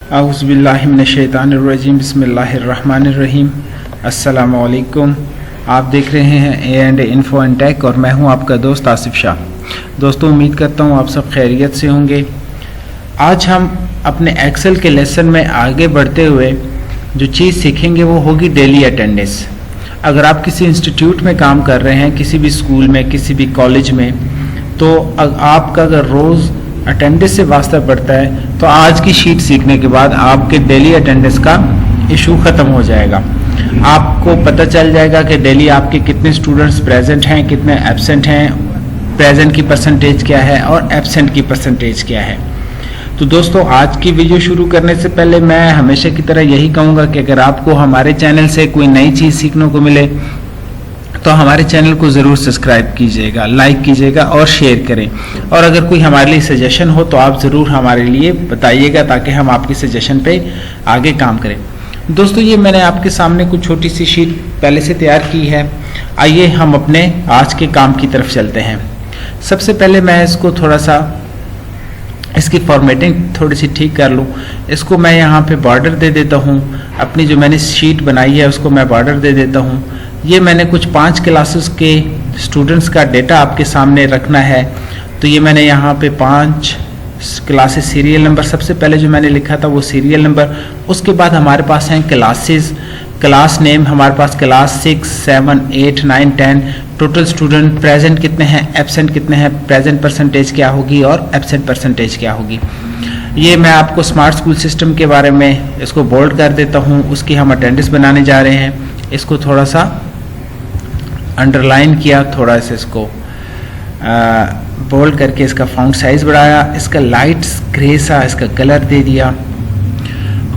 औज़ुबिल्लाहिमिनश्शैतानिर्रजीम बिस्मिल्लाहिर्रहमानिर्रहीम। अस्सलामु अलैकुम। आप देख रहे हैं A&A इन्फो एंड टेक और मैं हूं आपका दोस्त आसिफ शाह। दोस्तों, उम्मीद करता हूं आप सब खैरियत से होंगे। आज हम अपने एक्सेल के लेसन में आगे बढ़ते हुए जो चीज़ सीखेंगे वो होगी डेली अटेंडेंस। अगर आप किसी इंस्टीट्यूट में काम कर रहे हैं, किसी भी स्कूल में, किसी भी कॉलेज में, तो आपका अगर रोज़ अटेंडेंस से वास्ता पड़ता है तो आज की शीट सीखने के बाद आपके डेली अटेंडेंस का इशू ख़त्म हो जाएगा। आपको पता चल जाएगा कि डेली आपके कितने स्टूडेंट्स प्रेजेंट हैं, कितने एब्सेंट हैं, प्रेजेंट की परसेंटेज क्या है और एब्सेंट की परसेंटेज क्या है। तो दोस्तों, आज की वीडियो शुरू करने से पहले मैं हमेशा की तरह यही कहूँगा कि अगर आपको हमारे चैनल से कोई नई चीज़ सीखने को मिले तो हमारे चैनल को ज़रूर सब्सक्राइब कीजिएगा, लाइक कीजिएगा और शेयर करें। और अगर कोई हमारे लिए सजेशन हो तो आप ज़रूर हमारे लिए बताइएगा ताकि हम आपकी सजेशन पे आगे काम करें। दोस्तों, ये मैंने आपके सामने कुछ छोटी सी शीट पहले से तैयार की है। आइए हम अपने आज के काम की तरफ चलते हैं। सबसे पहले मैं इसको थोड़ा सा इसकी फॉर्मेटिंग थोड़ी सी ठीक कर लूँ। इसको मैं यहाँ पे बॉर्डर दे देता हूँ। अपनी जो मैंने शीट बनाई है उसको मैं बॉर्डर दे देता हूँ। ये मैंने कुछ 5 क्लासेस के स्टूडेंट्स का डेटा आपके सामने रखना है। तो ये मैंने यहाँ पे 5 क्लासेस सीरियल नंबर, सबसे पहले जो मैंने लिखा था वो सीरियल नंबर। उसके बाद हमारे पास हैं क्लासेस, क्लास नेम हमारे पास क्लास 6, 7, 8, 9, 10। टोटल स्टूडेंट प्रेजेंट कितने हैं, एब्सेंट कितने हैं, प्रेजेंट परसेंटेज क्या होगी और एब्सेंट परसेंटेज क्या होगी। ये मैं आपको स्मार्ट स्कूल सिस्टम के बारे में इसको बोल्ड कर देता हूँ। उसकी हम अटेंडेंस बनाने जा रहे हैं। इसको थोड़ा सा अंडरलाइन किया, थोड़ा सा इसको बोल्ड करके इसका फॉन्ट साइज बढ़ाया, इसका लाइट ग्रे सा इसका कलर दे दिया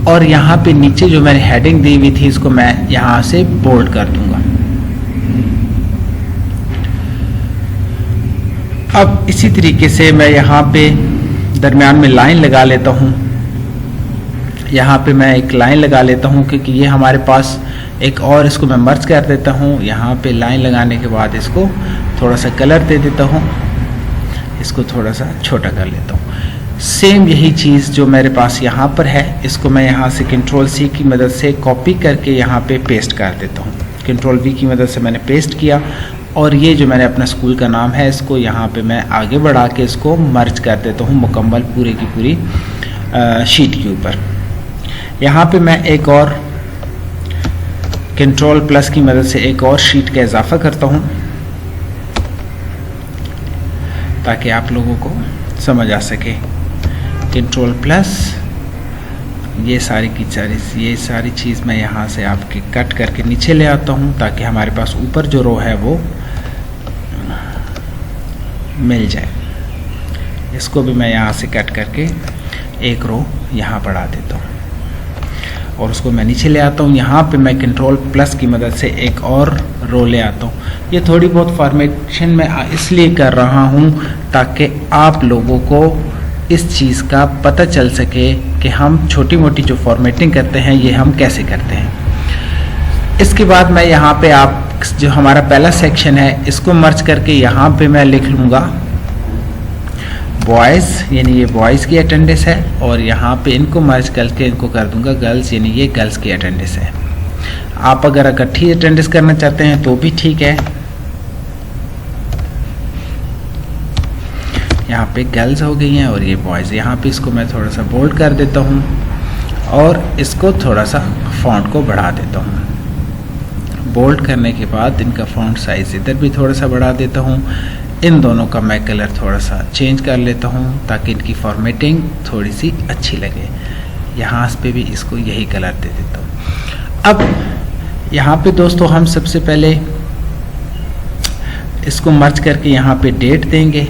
और यहाँ पे नीचे जो मैंने हेडिंग दी हुई थी इसको मैं यहाँ से बोल्ड कर दूंगा। अब इसी तरीके से मैं यहाँ पे दरमियान में लाइन लगा लेता हूँ। यहाँ पे मैं एक लाइन लगा लेता हूँ क्योंकि ये हमारे पास एक और, इसको मैं मर्ज कर देता हूँ। यहाँ पे लाइन लगाने के बाद इसको थोड़ा सा कलर दे देता हूँ, इसको थोड़ा सा छोटा कर लेता हूँ। सेम यही चीज़ जो मेरे पास यहाँ पर है, इसको मैं यहाँ से Ctrl+C की मदद से कॉपी करके यहाँ पे पेस्ट कर देता हूँ। Ctrl+V की मदद से मैंने पेस्ट किया और ये जो मैंने अपना स्कूल का नाम है इसको यहाँ पे मैं आगे बढ़ा के इसको मर्ज कर देता हूँ मुकम्मल पूरी की पूरी शीट के ऊपर। यहाँ पे मैं एक और Ctrl+ की मदद से एक और शीट का इजाफा करता हूँ ताकि आप लोगों को समझ आ सके। Ctrl+, ये सारी की सारी ये सारी चीज़ मैं यहाँ से आपके कट करके नीचे ले आता हूँ ताकि हमारे पास ऊपर जो रो है वो मिल जाए। इसको भी मैं यहाँ से कट करके एक रो यहाँ बढ़ा देता हूँ और उसको मैं नीचे ले आता हूँ। यहाँ पे मैं Ctrl+ की मदद से एक और रो ले आता हूँ। ये थोड़ी बहुत फॉर्मेशन मैं इसलिए कर रहा हूँ ताकि आप लोगों को इस चीज़ का पता चल सके कि हम छोटी मोटी जो फॉर्मेटिंग करते हैं ये हम कैसे करते हैं। इसके बाद मैं यहाँ पे आप जो हमारा पहला सेक्शन है इसको मर्ज करके यहाँ पे मैं लिख लूँगा बॉयज़, यानी ये बॉयज़ की अटेंडेंस है और यहाँ पे इनको मर्ज करके इनको कर दूंगा गर्ल्स, यानी ये गर्ल्स की अटेंडेंस है। आप अगर इकट्ठी अटेंडेंस करना चाहते हैं तो भी ठीक है। यहाँ पे गर्ल्स हो गई हैं और ये बॉयज़। यहाँ पे इसको मैं थोड़ा सा बोल्ड कर देता हूँ और इसको थोड़ा सा फॉन्ट को बढ़ा देता हूँ। बोल्ड करने के बाद इनका फॉन्ट साइज इधर भी थोड़ा सा बढ़ा देता हूँ। इन दोनों का मैं कलर थोड़ा सा चेंज कर लेता हूँ ताकि इनकी फॉर्मेटिंग थोड़ी सी अच्छी लगे। यहाँ पे भी इसको यही कलर दे देता हूँ। अब यहाँ पे दोस्तों हम सबसे पहले इसको मर्ज करके यहाँ पे डेट देंगे।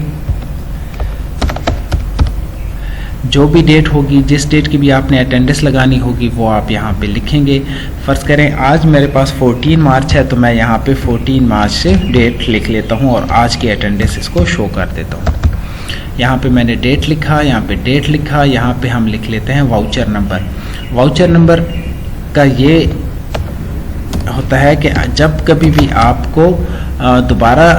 जो भी डेट होगी, जिस डेट की भी आपने अटेंडेंस लगानी होगी वो आप यहाँ पे लिखेंगे। फ़र्ज़ करें आज मेरे पास 14 मार्च है तो मैं यहाँ पे 14 मार्च से डेट लिख लेता हूँ और आज की अटेंडेंस इसको शो कर देता हूँ। यहाँ पे मैंने डेट लिखा, यहाँ पे डेट लिखा, यहाँ पे हम लिख लेते हैं वाउचर नंबर। वाउचर नंबर का ये होता है कि जब कभी भी आपको दोबारा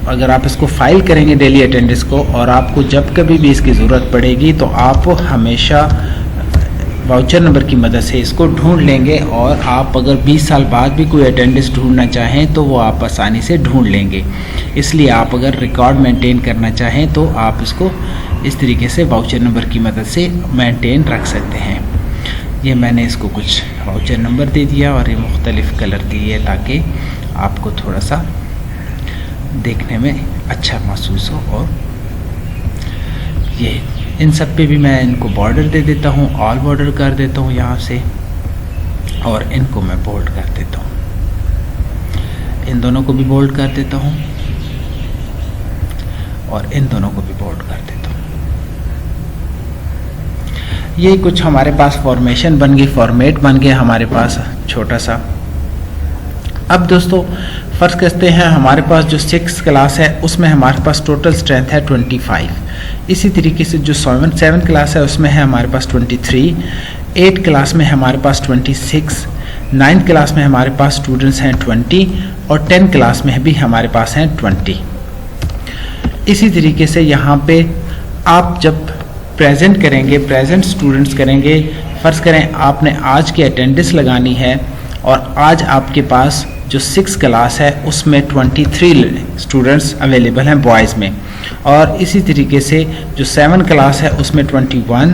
अगर आप इसको फाइल करेंगे डेली अटेंडेंस को और आपको जब कभी भी इसकी ज़रूरत पड़ेगी तो आप हमेशा वाउचर नंबर की मदद से इसको ढूंढ लेंगे और आप अगर 20 साल बाद भी कोई अटेंडेंस ढूंढना चाहें तो वो आप आसानी से ढूंढ लेंगे। इसलिए आप अगर रिकॉर्ड मेंटेन करना चाहें तो आप इसको इस तरीके से वाउचर नंबर की मदद से मेंटेन रख सकते हैं। ये मैंने इसको कुछ वाउचर नंबर दे दिया और ये मुख्तलिफ़ कलर की है ताकि आपको थोड़ा सा देखने में अच्छा महसूस हो। और ये इन सब पे भी मैं इनको बॉर्डर दे देता हूँ, ऑल बॉर्डर कर देता हूँ यहाँ से, और इनको मैं बोल्ड कर देता हूँ। इन दोनों को भी बोल्ड कर देता हूँ और इन दोनों को भी बोल्ड कर देता हूँ। ये कुछ हमारे पास फॉर्मेशन बन गई, फॉर्मेट बन गया हमारे पास छोटा सा। अब दोस्तों फर्ज करते हैं हमारे पास जो 6 क्लास है उसमें हमारे पास टोटल स्ट्रेंथ है 25। इसी तरीके से जो 7 क्लास है उसमें है हमारे पास 23, 8 क्लास में हमारे पास 26, 9 क्लास में हमारे पास स्टूडेंट्स हैं 20 और 10 क्लास में भी हमारे पास हैं 20। इसी तरीके से यहाँ पे आप जब प्रेजेंट करेंगे, प्रेजेंट स्टूडेंट्स करेंगे, फ़र्ज़ करें आपने आज की अटेंडेंस लगानी है और आज आपके पास जो 6 क्लास है उसमें 23 स्टूडेंट्स अवेलेबल हैं बॉयज़ में, और इसी तरीके से जो 7 क्लास है उसमें 21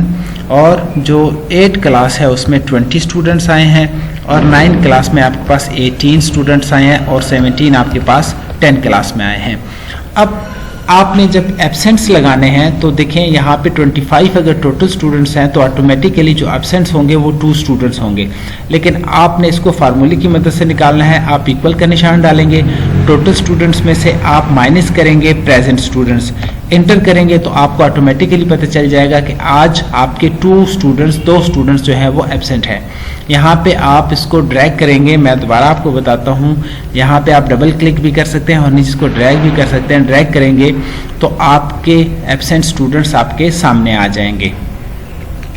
और जो 8 क्लास है उसमें 20 स्टूडेंट्स आए हैं और 9 क्लास में आपके पास 18 स्टूडेंट्स आए हैं और 17 आपके पास 10 क्लास में आए हैं। अब आपने जब एब्सेंट्स लगाने हैं तो देखें यहाँ पे 25 अगर टोटल स्टूडेंट्स हैं तो ऑटोमेटिकली जो एब्सेंट्स होंगे वो 2 स्टूडेंट्स होंगे, लेकिन आपने इसको फार्मूले की मदद से निकालना है। आप इक्वल का निशान डालेंगे, टोटल स्टूडेंट्स में से आप माइनस करेंगे प्रेजेंट स्टूडेंट्स, इंटर करेंगे तो आपको ऑटोमेटिकली पता चल जाएगा कि आज आपके 2 स्टूडेंट्स जो है वो एब्सेंट है। यहाँ पे आप इसको ड्रैग करेंगे, मैं दोबारा आपको बताता हूँ, यहाँ पे आप डबल क्लिक भी कर सकते हैं और नीचे इसको ड्रैग भी कर सकते हैं। ड्रैग करेंगे तो आपके एब्सेंट स्टूडेंट्स आपके सामने आ जाएंगे।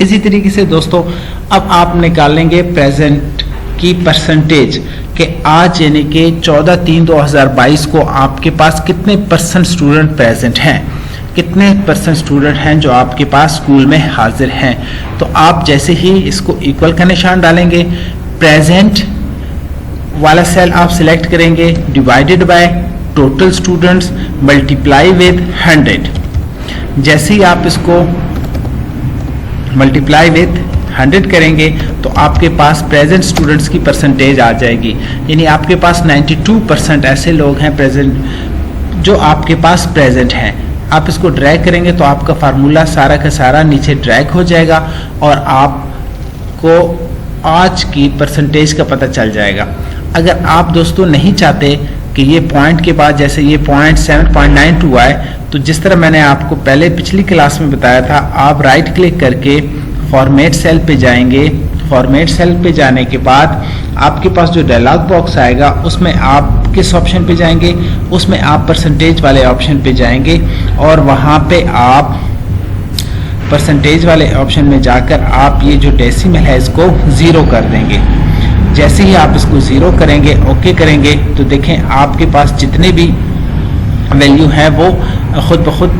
इसी तरीके से दोस्तों अब आप निकालेंगे प्रेजेंट की परसेंटेज कि आज यानी कि 14/3/2022 को आपके पास कितने परसेंट स्टूडेंट प्रेजेंट हैं, कितने परसेंट स्टूडेंट हैं जो आपके पास स्कूल में हाजिर हैं। तो आप जैसे ही इसको इक्वल का निशान डालेंगे, प्रेजेंट वाला सेल आप सिलेक्ट करेंगे, divided by total students multiply with 100। जैसे ही आप इसको मल्टीप्लाई विद 100 करेंगे तो आपके पास प्रेजेंट स्टूडेंट्स की परसेंटेज आ जाएगी, यानी आपके पास 92% ऐसे लोग हैं प्रेजेंट जो आपके पास प्रेजेंट हैं। आप इसको ड्रैग करेंगे तो आपका फार्मूला सारा का सारा नीचे ड्रैग हो जाएगा और आपको आज की परसेंटेज का पता चल जाएगा। अगर आप दोस्तों नहीं चाहते कि ये पॉइंट के बाद जैसे ये पॉइंट 7.92 आए, तो जिस तरह मैंने आपको पहले पिछली क्लास में बताया था, आप राइट क्लिक करके फॉर्मेट सेल पे जाएंगे। फॉर्मेट सेल पे जाने के बाद आपके पास जो डायलॉग बॉक्स आएगा उसमें आप किस ऑप्शन पे जाएंगे, उसमें आप परसेंटेज वाले ऑप्शन पे जाएंगे और वहाँ पे आप परसेंटेज वाले ऑप्शन में जाकर आप ये जो डेसिमल है इसको 0 कर देंगे। जैसे ही आप इसको 0 करेंगे, ओके करेंगे, तो देखें आपके पास जितने भी वैल्यू है वो खुद ब खुद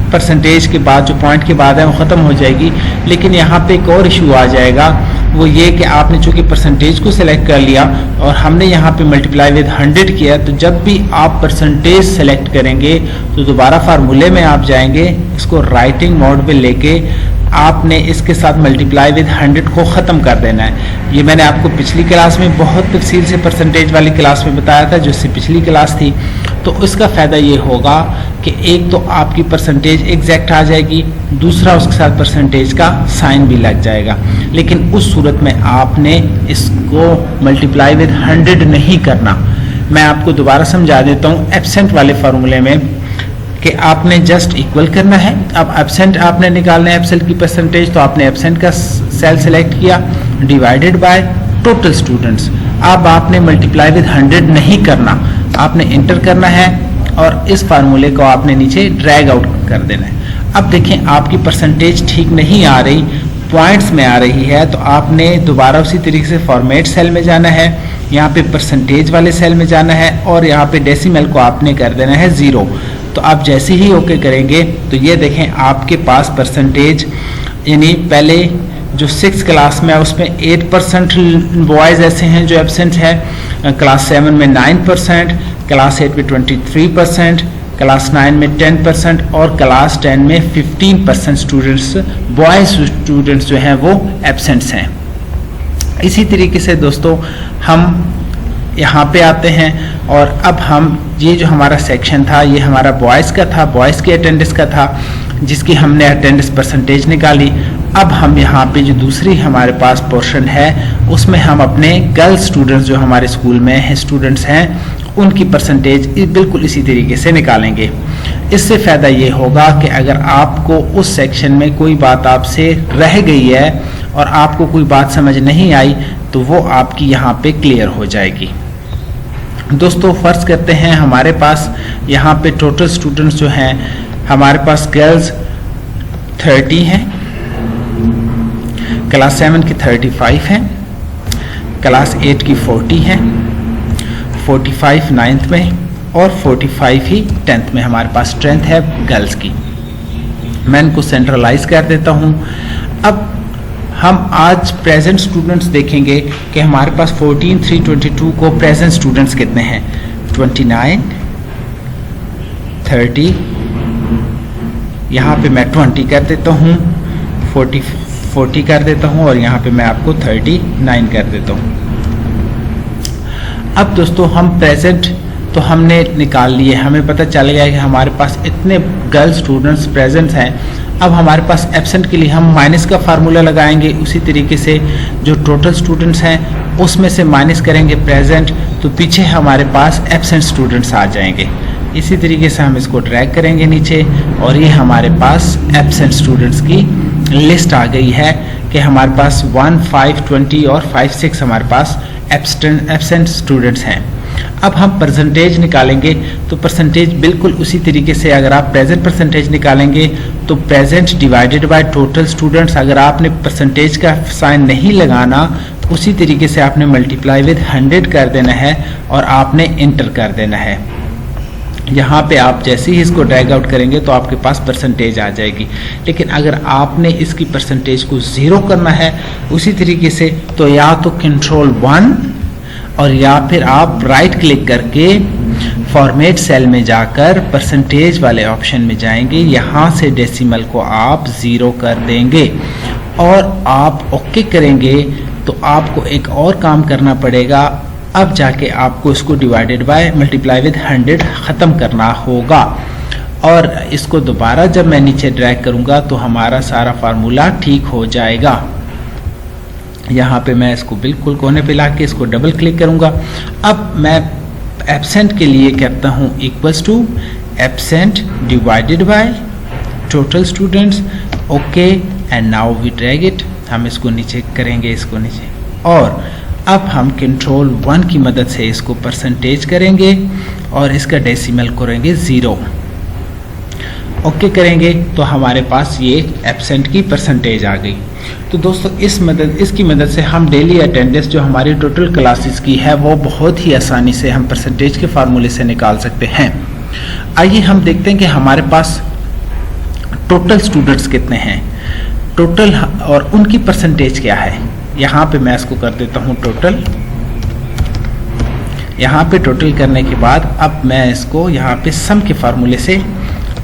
परसेंटेज के बाद जो पॉइंट के बाद है वो ख़त्म हो जाएगी। लेकिन यहाँ पे एक और इशू आ जाएगा, वो ये कि आपने चूँकि परसेंटेज को सिलेक्ट कर लिया और हमने यहाँ पे मल्टीप्लाई विद 100 किया, तो जब भी आप परसेंटेज सेलेक्ट करेंगे तो दोबारा फार्मूले में आप जाएंगे, इसको राइटिंग मोड पे लेके आपने इसके साथ मल्टीप्लाई विद 100 को ख़त्म कर देना है। ये मैंने आपको पिछली क्लास में बहुत तफसील से परसेंटेज वाली क्लास में बताया था, जो इससे पिछली क्लास थी। तो इसका फ़ायदा ये होगा कि एक तो आपकी परसेंटेज एग्जैक्ट आ जाएगी, दूसरा उसके साथ परसेंटेज का साइन भी लग जाएगा। लेकिन उस सूरत में आपने इसको मल्टीप्लाई विद 100 नहीं करना। मैं आपको दोबारा समझा देता हूँ। एब्सेंट वाले फार्मूले में कि आपने जस्ट इक्वल करना है। अब एब्सेंट आपने निकालना है एब्सेंट की परसेंटेज, तो आपने एब्सेंट का सेल सेलेक्ट किया, डिवाइडेड बाय टोटल स्टूडेंट्स। अब आपने मल्टीप्लाई विद 100 नहीं करना, आपने इंटर करना है और इस फार्मूले को आपने नीचे ड्रैग आउट कर देना है। अब देखें आपकी परसेंटेज ठीक नहीं आ रही, पॉइंट्स में आ रही है, तो आपने दोबारा उसी तरीके से फॉर्मेट सेल में जाना है, यहाँ पे परसेंटेज वाले सेल में जाना है और यहाँ पे डेसिमल को आपने कर देना है 0। तो आप जैसे ही ओके करेंगे तो ये देखें आपके पास परसेंटेज यानी पहले जो 6 क्लास में है उसमें 8% बॉयज़ ऐसे हैं जो एब्सेंट है, क्लास 7 में 9%, क्लास 8 में 23%, क्लास 9 में 10% और क्लास 10 में 15% स्टूडेंट्स बॉयज़ स्टूडेंट्स जो हैं वो एब्सेंट्स हैं। इसी तरीके से दोस्तों हम यहाँ पे आते हैं और अब हम ये जो हमारा सेक्शन था ये हमारा बॉयज़ का था, बॉयज़ की अटेंडेंस का था जिसकी हमने अटेंडेंस परसेंटेज निकाली। अब हम यहाँ पे जो दूसरी हमारे पास पोर्शन है उसमें हम अपने गर्ल्स स्टूडेंट्स जो हमारे स्कूल में है स्टूडेंट्स हैं उनकी परसेंटेज बिल्कुल इसी तरीके से निकालेंगे। इससे फ़ायदा ये होगा कि अगर आपको उस सेक्शन में कोई बात आपसे रह गई है और आपको कोई बात समझ नहीं आई तो वो आपकी यहाँ पे क्लियर हो जाएगी। दोस्तों फ़र्ज़ करते हैं हमारे पास यहाँ पे टोटल स्टूडेंट्स जो हैं हमारे पास गर्ल्स 30 हैं, क्लास 7 की 35 हैं, क्लास 8 की 40 हैं, 45 9th में और 45 ही 10th में हमारे पास स्ट्रेंथ है गर्ल्स की। मैं इनको सेंट्रलाइज कर देता हूँ। अब हम आज प्रेजेंट स्टूडेंट्स देखेंगे कि हमारे पास 14,322 को प्रेजेंट स्टूडेंट्स कितने हैं। 29, 30, यहाँ पे मैं 20 कर देता हूँ, 40 कर देता हूँ और यहाँ पे मैं आपको 39 कर देता हूँ। अब दोस्तों हम प्रेजेंट तो हमने निकाल लिए, हमें पता चल गया कि हमारे पास इतने गर्ल स्टूडेंट्स प्रेजेंट हैं। अब हमारे पास एब्सेंट के लिए हम माइनस का फार्मूला लगाएंगे, उसी तरीके से जो टोटल स्टूडेंट्स हैं उसमें से माइनस करेंगे प्रेजेंट तो पीछे हमारे पास एब्सेंट स्टूडेंट्स आ जाएंगे। इसी तरीके से हम इसको ड्रैग करेंगे नीचे और ये हमारे पास एब्सेंट स्टूडेंट्स की लिस्ट आ गई है कि हमारे पास 1, 5, 20 और 5, 6 हमारे पास एब्सेंट स्टूडेंट्स हैं। अब हम परसेंटेज निकालेंगे तो परसेंटेज बिल्कुल उसी तरीके से अगर आप प्रेजेंट परसेंटेज निकालेंगे तो present divided by total students, अगर आपने परसेंटेज का साइन नहीं लगाना तो उसी तरीके से आपने मल्टीप्लाई विद 100 कर देना है और आपने इंटर कर देना है। यहाँ पे आप जैसे ही इसको ड्रैग आउट करेंगे तो आपके पास परसेंटेज आ जाएगी। लेकिन अगर आपने इसकी परसेंटेज को 0 करना है उसी तरीके से तो या तो कंट्रोल 1 और या फिर आप राइट क्लिक करके फॉर्मेट सेल में जाकर परसेंटेज वाले ऑप्शन में जाएंगे, यहाँ से डेसिमल को आप 0 कर देंगे और आप ओके करेंगे तो आपको एक और काम करना पड़ेगा। अब जाके आपको इसको डिवाइडेड बाय मल्टीप्लाई विद 100 ख़त्म करना होगा और इसको दोबारा जब मैं नीचे ड्रैग करूँगा तो हमारा सारा फार्मूला ठीक हो जाएगा। यहाँ पे मैं इसको बिल्कुल कोने पे ला के इसको डबल क्लिक करूँगा। अब मैं एब्सेंट के लिए कहता हूँ equals to absent divided by total students, okay and now we drag it. हम इसको नीचे करेंगे, इसको नीचे, और अब हम कंट्रोल 1 की मदद से इसको परसेंटेज करेंगे और इसका डेसिमल करेंगे 0। ओके करेंगे तो हमारे पास ये एब्सेंट की परसेंटेज आ गई। तो दोस्तों इसकी मदद से हम डेली अटेंडेंस जो हमारी टोटल क्लासेस की है वो बहुत ही आसानी से हम परसेंटेज के फार्मूले से निकाल सकते हैं। आइए हम देखते हैं कि हमारे पास टोटल स्टूडेंट्स कितने हैं, टोटल और उनकी परसेंटेज क्या है। यहाँ पे मैं इसको कर देता हूँ टोटल। यहाँ पे टोटल करने के बाद अब मैं इसको यहाँ पे सम के फार्मूले से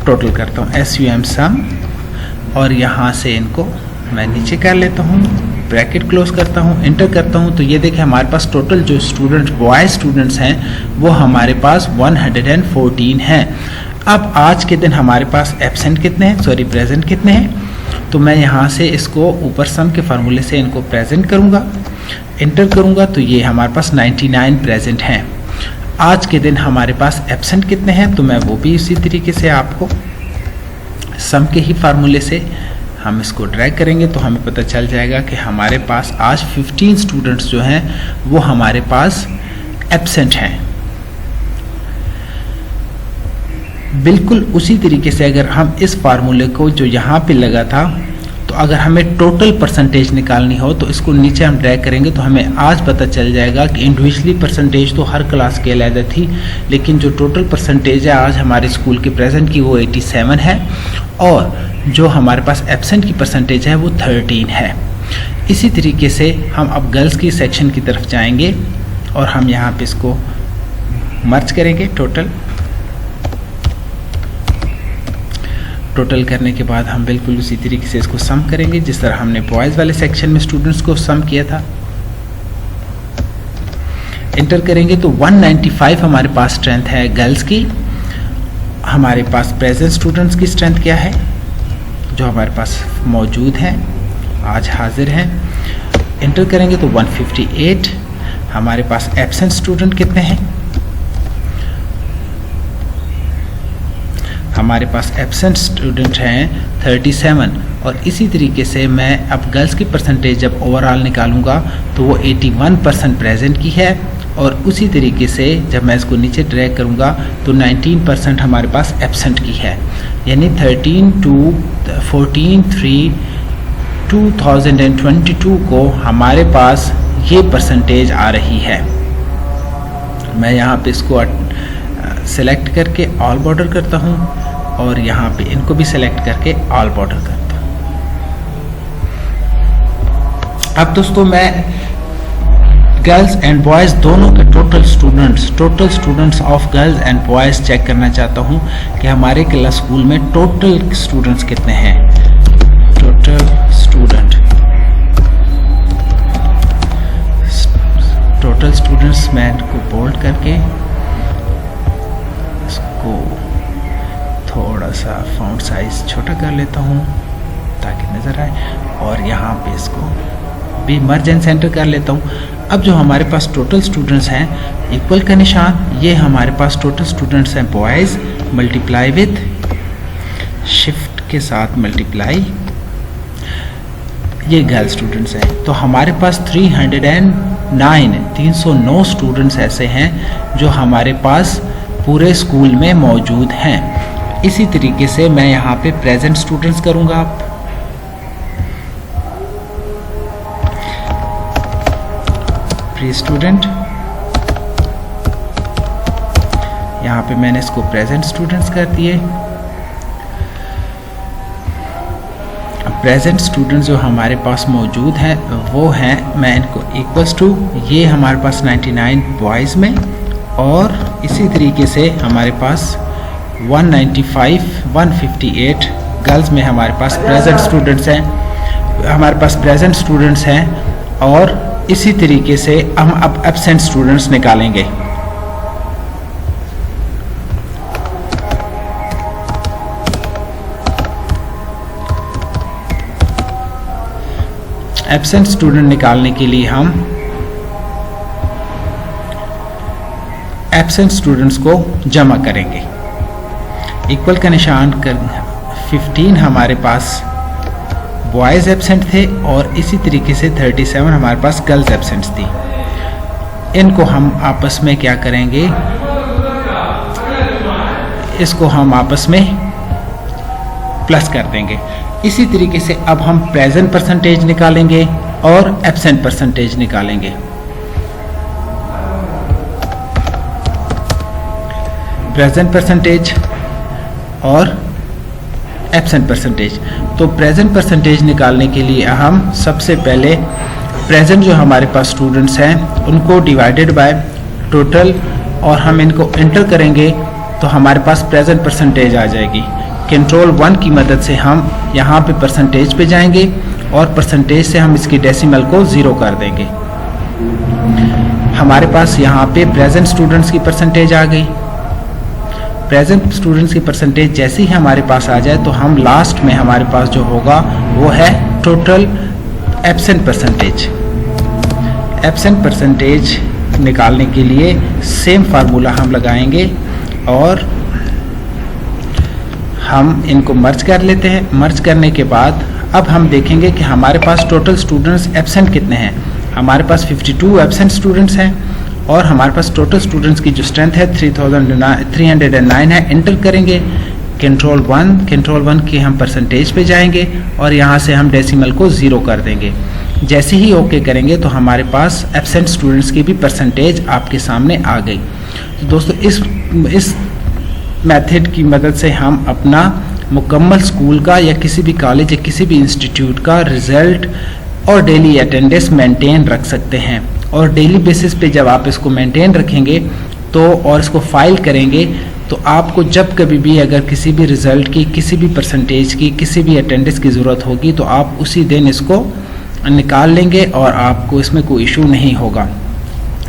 टोटल करता हूँ, SUM सम, और यहाँ से इनको मैं नीचे कर लेता हूँ, ब्रैकेट क्लोज करता हूँ, इंटर करता हूँ। तो ये देखें हमारे पास टोटल जो स्टूडेंट्स बॉयज स्टूडेंट्स हैं वो हमारे पास 114 हैं। अब आज के दिन हमारे पास एब्सेंट कितने हैं, सॉरी प्रेजेंट कितने हैं। तो मैं यहाँ से इसको ऊपर सम के फार्मूले से इनको प्रेजेंट करूँगा, इंटर करूँगा तो ये हमारे पास 99 प्रेजेंट हैं। आज के दिन हमारे पास एब्सेंट कितने हैं तो मैं वो भी इसी तरीके से आपको सम के ही फार्मूले से हम इसको ड्रैग करेंगे तो हमें पता चल जाएगा कि हमारे पास आज 15 स्टूडेंट्स जो हैं वो हमारे पास एब्सेंट हैं। बिल्कुल उसी तरीके से अगर हम इस फार्मूले को जो यहाँ पे लगा था तो अगर हमें टोटल परसेंटेज निकालनी हो तो इसको नीचे हम ड्रैग करेंगे तो हमें आज पता चल जाएगा कि इंडिविजुअली परसेंटेज तो हर क्लास के अलग थी, लेकिन जो टोटल परसेंटेज है आज हमारे स्कूल के प्रेजेंट की वो 87 है और जो हमारे पास एब्सेंट की परसेंटेज है वो 13 है। इसी तरीके से हम अब गर्ल्स की सेक्शन की तरफ जाएंगे और हम यहाँ पे इसको मर्ज करेंगे। टोटल करने के बाद हम बिल्कुल उसी तरीके से इसको सम करेंगे जिस तरह हमने बॉयज़ वाले सेक्शन में स्टूडेंट्स को सम किया था। इंटर करेंगे तो 195 हमारे पास स्ट्रेंथ है गर्ल्स की। हमारे पास प्रेजेंट स्टूडेंट्स की स्ट्रेंथ क्या है जो हमारे पास मौजूद हैं, आज हाजिर हैं। इंटर करेंगे तो 158। हमारे पास एब्सेंट स्टूडेंट कितने हैं, हमारे पास एब्सेंट स्टूडेंट हैं 37 और इसी तरीके से मैं अब गर्ल्स की परसेंटेज जब ओवरऑल निकालूंगा तो वो 81% प्रेजेंट की है और उसी तरीके से जब मैं इसको नीचे ड्रैग करूंगा तो 19% हमारे पास एब्सेंट की है, यानी 13/3/2022 को हमारे पास ये परसेंटेज आ रही है। मैं यहाँ पे इसको सेलेक्ट करके ऑल बॉर्डर करता हूँ और यहाँ पे इनको भी सेलेक्ट करके ऑल बॉर्डर करता हूँ। अब दोस्तों मैं गर्ल्स एंड बॉयज़ दोनों के total students of girls and boys check करना चाहता हूँ कि हमारे क्लास स्कूल में टोटल स्टूडेंट्स कितने हैं। टोटल स्टूडेंट्स मैं इनको बोल्ड करके इसको थोड़ा सा फॉन्ट साइज छोटा कर लेता हूँ ताकि नज़र आए और यहाँ पे इसको भी मर्ज एंड सेंटर कर लेता हूँ। अब जो हमारे पास टोटल स्टूडेंट्स हैं इक्वल का निशान, ये हमारे पास टोटल स्टूडेंट्स हैं बॉयज़ मल्टीप्लाई विथ शिफ्ट के साथ मल्टीप्लाई ये गर्ल स्टूडेंट्स हैं। तो हमारे पास 309 स्टूडेंट्स ऐसे हैं जो हमारे पास पूरे स्कूल में मौजूद हैं। इसी तरीके से मैं यहाँ पे प्रेजेंट स्टूडेंट्स करूँगा। प्री स्टूडेंट, यहाँ पे मैंने इसको प्रेजेंट स्टूडेंट्स कर दिए। प्रेजेंट स्टूडेंट्स जो हमारे पास मौजूद हैं वो हैं, मैं इनको इक्वल्स टू ये हमारे पास 99 बॉयज़ में और इसी तरीके से हमारे पास 158 गर्ल्स में हमारे पास प्रेजेंट स्टूडेंट्स हैं और इसी तरीके से हम अब एब्सेंट स्टूडेंट्स निकालेंगे। एब्सेंट स्टूडेंट निकालने के लिए हम एब्सेंट स्टूडेंट्स को जमा करेंगे। इक्वल का निशान कर 15 हमारे पास बॉयज़ एब्सेंट थे और इसी तरीके से 37 हमारे पास गर्ल्स एब्सेंट थी। इनको हम आपस में क्या करेंगे, इसको हम आपस में प्लस कर देंगे। इसी तरीके से अब हम प्रेजेंट परसेंटेज निकालेंगे और एब्सेंट परसेंटेज निकालेंगे। प्रेजेंट परसेंटेज और एब्सेंट परसेंटेज। तो प्रेजेंट परसेंटेज निकालने के लिए हम सबसे पहले प्रेजेंट जो हमारे पास स्टूडेंट्स हैं उनको डिवाइडेड बाय टोटल और हम इनको एंटर करेंगे तो हमारे पास प्रेजेंट परसेंटेज आ जाएगी। कंट्रोल 1 की मदद से हम यहाँ पे परसेंटेज पे जाएंगे और परसेंटेज से हम इसकी डेसिमल को 0 कर देंगे। हमारे पास यहाँ पे प्रेजेंट स्टूडेंट्स की परसेंटेज आ गई। प्रेजेंट स्टूडेंट्स की परसेंटेज जैसे ही हमारे पास आ जाए तो हम लास्ट में हमारे पास जो होगा वो है total absent percentage. Absent percentage निकालने के लिए सेम फार्मूला हम लगाएंगे और हम इनको मर्ज कर लेते हैं। मर्ज करने के बाद अब हम देखेंगे कि हमारे पास टोटल स्टूडेंट्स एब्सेंट कितने हैं। हमारे पास 52 एब्सेंट स्टूडेंट्स हैं और हमारे पास टोटल स्टूडेंट्स की जो स्ट्रेंथ है 309 है। एंटर करेंगे। कंट्रोल वन के हम परसेंटेज पे जाएंगे और यहाँ से हम डेसिमल को 0 कर देंगे। जैसे ही ओके करेंगे तो हमारे पास एब्सेंट स्टूडेंट्स की भी परसेंटेज आपके सामने आ गई। तो दोस्तों इस मेथड की मदद से हम अपना मुकम्मल स्कूल का या किसी भी कॉलेज या किसी भी इंस्टीट्यूट का रिज़ल्ट और डेली अटेंडेंस मेंटेन रख सकते हैं। और डेली बेसिस पे जब आप इसको मेंटेन रखेंगे तो और इसको फाइल करेंगे तो आपको जब कभी भी अगर किसी भी रिज़ल्ट की, किसी भी परसेंटेज की, किसी भी अटेंडेंस की ज़रूरत होगी तो आप उसी दिन इसको निकाल लेंगे और आपको इसमें कोई इशू नहीं होगा।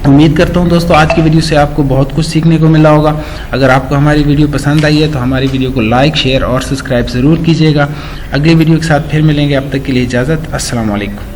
उम्मीद करता हूँ दोस्तों आज की वीडियो से आपको बहुत कुछ सीखने को मिला होगा। अगर आपको हमारी वीडियो पसंद आई है तो हमारी वीडियो को लाइक, शेयर और सब्सक्राइब ज़रूर कीजिएगा। अगली वीडियो के साथ फिर मिलेंगे, अब तक के लिए इजाज़त। अस्सलाम वालेकुम।